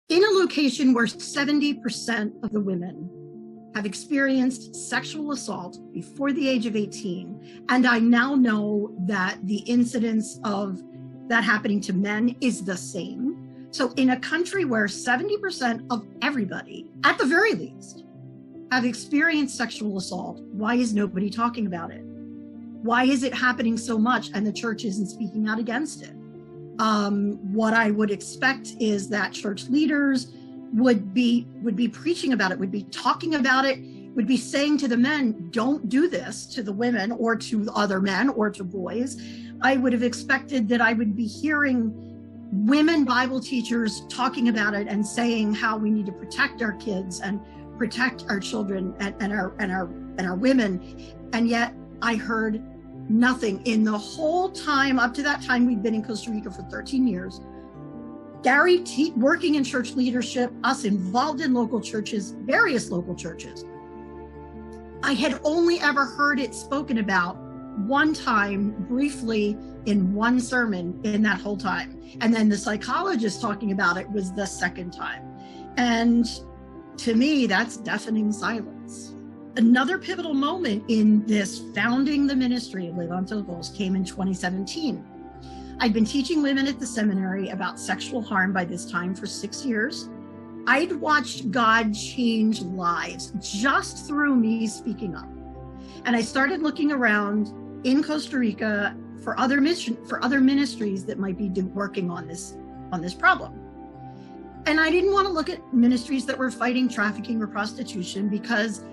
In a location where 70% of the women have experienced sexual assault before the age of 18, and I now know that the incidence of that happening to men is the same. So in a country where 70% of everybody, at the very least, have experienced sexual assault, why is nobody talking about it? Why is it happening so much and the church isn't speaking out against it? What I would expect is that church leaders would be preaching about it, would be talking about it, would be saying to the men, don't do this to the women or to other men or to boys. I would have expected that I would be hearing women Bible teachers talking about it and saying how we need to protect our kids and protect our children and our women. And yet I heard nothing. In the whole time, up to that time, we'd been in Costa Rica for 13 years. Gary working in church leadership, us involved in local churches, various local churches. I had only ever heard it spoken about one time, briefly, in one sermon in that whole time. And then the psychologist talking about it was the second time. And to me, that's deafening silence. Another pivotal moment in this founding the ministry of Levanta La Voz came in 2017. I'd been teaching women at the seminary about sexual harm by this time for 6 years. I'd watched God change lives just through me speaking up. And I started looking around in Costa Rica for other ministries that might be working on this problem. And I didn't want to look at ministries that were fighting trafficking or prostitution because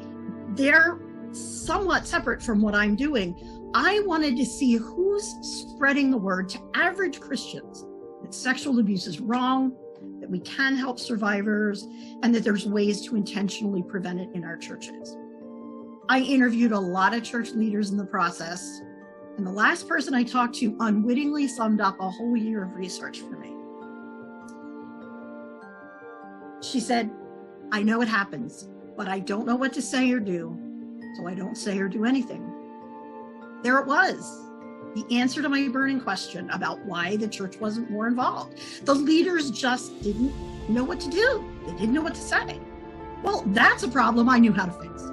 they're somewhat separate from what I'm doing. I wanted to see who's spreading the word to average Christians that sexual abuse is wrong, that we can help survivors, and that there's ways to intentionally prevent it in our churches. I interviewed a lot of church leaders in the process, and the last person I talked to unwittingly summed up a whole year of research for me. She said, I know it happens, but I don't know what to say or do, so I don't say or do anything. There it was, the answer to my burning question about why the church wasn't more involved. The leaders just didn't know what to do. They didn't know what to say. Well, that's a problem I knew how to fix.